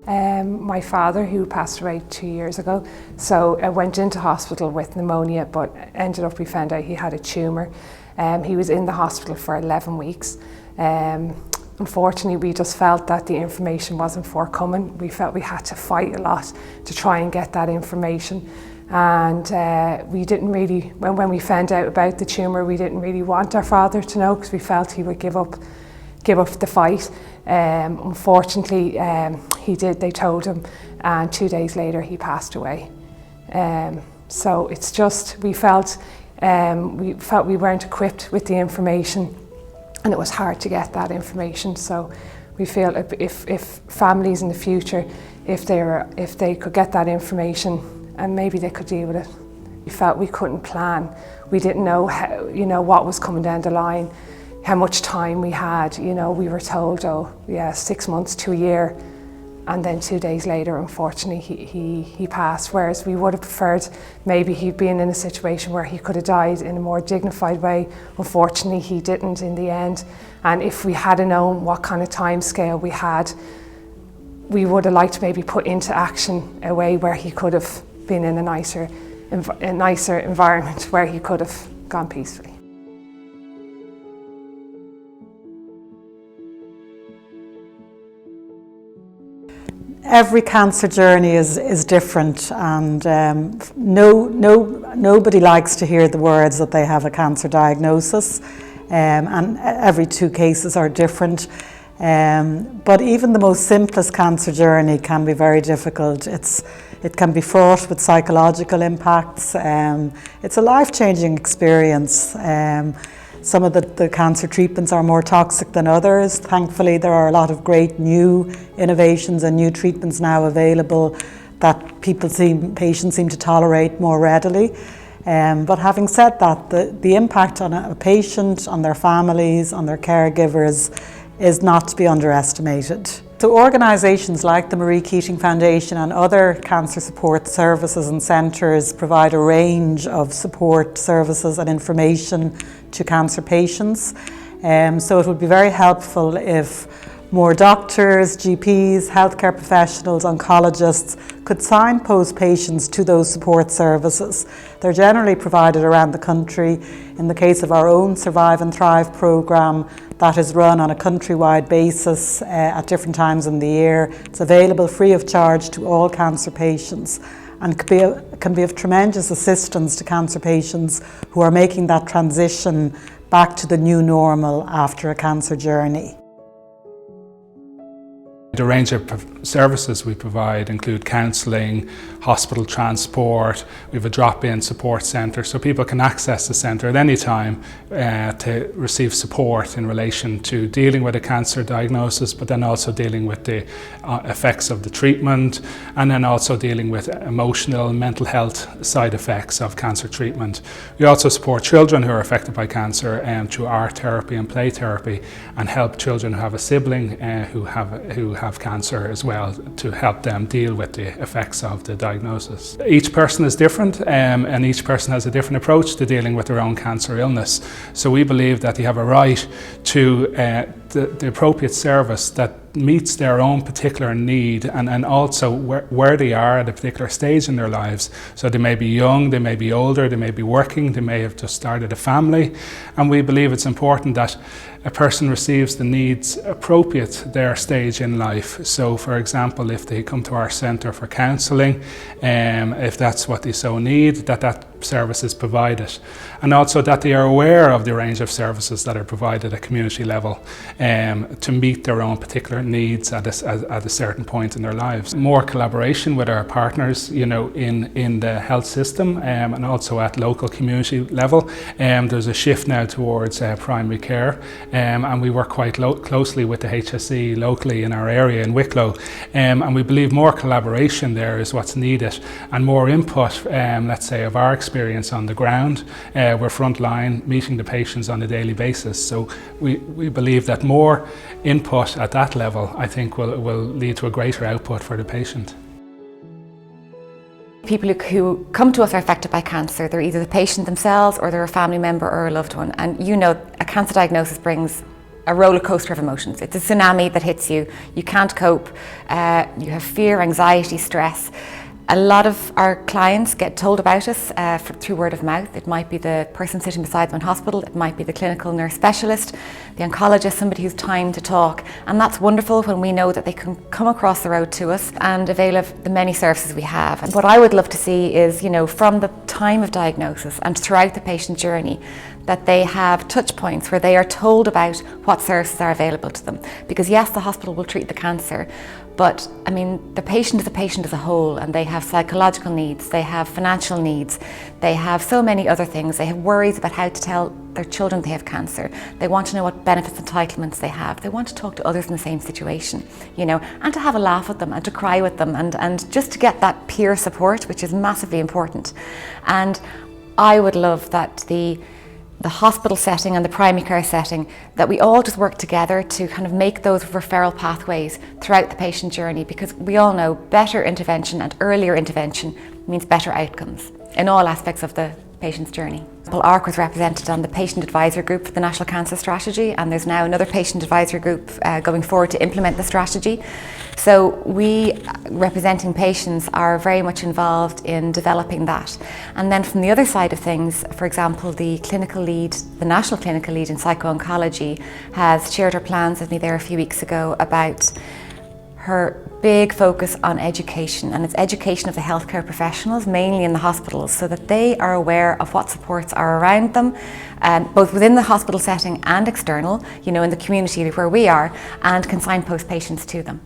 My father, who passed away 2 years ago, so I went into hospital with pneumonia, but we found out he had a tumour. He was in the hospital for 11 weeks. Unfortunately, we just felt that the information wasn't forthcoming. We felt we had to fight a lot to try and get that information. And we didn't really, when we found out about the tumour, we didn't really want our father to know, because we felt he would give up the fight. Unfortunately, he did, they told him, and 2 days later he passed away. So it's just, we felt we weren't equipped with the information, and it was hard to get that information. So we feel if families in the future, if they could get that information, and maybe they could deal with it. We felt we couldn't plan. We didn't know how, what was coming down the line, how much time we had. We were told, 6 months to a year, and then 2 days later, unfortunately, he passed. Whereas we would have preferred maybe he'd been in a situation where he could have died in a more dignified way. Unfortunately, he didn't in the end. And if we had known what kind of time scale we had, we would have liked to maybe put into action a way where he could have been in a nicer environment where he could have gone peacefully. Every cancer journey is different, and nobody likes to hear the words that they have a cancer diagnosis, and every 2 cases are different. But even the most simplest cancer journey can be very difficult. It can be fraught with psychological impacts. It's a life-changing experience. Some of the cancer treatments are more toxic than others. Thankfully, there are a lot of great new innovations and new treatments now available that patients seem to tolerate more readily. But having said that, the impact on a patient, on their families, on their caregivers is not to be underestimated. So organisations like the Marie Keating Foundation and other cancer support services and centres provide a range of support services and information to cancer patients. So it would be very helpful if more doctors, GPs, healthcare professionals, oncologists could signpost patients to those support services. They're generally provided around the country. In the case of our own Survive and Thrive programme, that is run on a countrywide basis at different times in the year. It's available free of charge to all cancer patients, and can be of tremendous assistance to cancer patients who are making that transition back to the new normal after a cancer journey. The range of services we provide include counselling, hospital transport. We have a drop-in support centre, so people can access the centre at any time to receive support in relation to dealing with a cancer diagnosis, but then also dealing with the effects of the treatment, and then also dealing with emotional and mental health side effects of cancer treatment. We also support children who are affected by cancer through art therapy and play therapy, and help children who have a sibling who have cancer as well, to help them deal with the effects of the diagnosis. Each person is different, and each person has a different approach to dealing with their own cancer illness. So we believe that they have a right to the appropriate service that meets their own particular need, and also where they are at a particular stage in their lives. So they may be young, they may be older, they may be working, they may have just started a family, and we believe it's important that a person receives the needs appropriate to their stage in life. So for example, if they come to our centre for counselling, if that's what they so need, that service is provided, and also that they are aware of the range of services that are provided at community level to meet their own particular needs at a certain point in their lives. More collaboration with our partners, in the health system, and also at local community level. There's a shift now towards primary care, and we work quite closely with the HSE locally in our area in Wicklow, and we believe more collaboration there is what's needed, and more input, let's say, of our experience on the ground. We're frontline, meeting the patients on a daily basis, so we believe that more input at that level, I think, will lead to a greater output for the patient. People who come to us are affected by cancer. They're either the patient themselves, or they're a family member or a loved one. And a cancer diagnosis brings a roller coaster of emotions. It's a tsunami that hits you. You can't cope. You have fear, anxiety, stress. A lot of our clients get told about us through word of mouth. It might be the person sitting beside them in hospital, it might be the clinical nurse specialist, the oncologist, somebody who's time to talk. And that's wonderful when we know that they can come across the road to us and avail of the many services we have. And what I would love to see is, you know, from the time of diagnosis and throughout the patient journey, that they have touch points where they are told about what services are available to them. Because yes, the hospital will treat the cancer, but I mean, the patient is a patient as a whole, and they have psychological needs, they have financial needs, they have so many other things. They have worries about how to tell their children they have cancer. They want to know what benefits and entitlements they have. They want to talk to others in the same situation, you know, and to have a laugh with them and to cry with them and just to get that peer support, which is massively important. And I would love that the hospital setting and the primary care setting, that we all just work together to kind of make those referral pathways throughout the patient journey, because we all know better intervention and earlier intervention means better outcomes in all aspects of the patient's journey. ARC was represented on the patient advisory group for the National Cancer Strategy, and there's now another patient advisory group going forward to implement the strategy. So we, representing patients, are very much involved in developing that. And then from the other side of things, for example, the clinical lead, the national clinical lead in psycho-oncology, has shared her plans with me there a few weeks ago about her big focus on education, and it's education of the healthcare professionals, mainly in the hospitals, so that they are aware of what supports are around them, both within the hospital setting and external, you know, in the community where we are, and can signpost patients to them.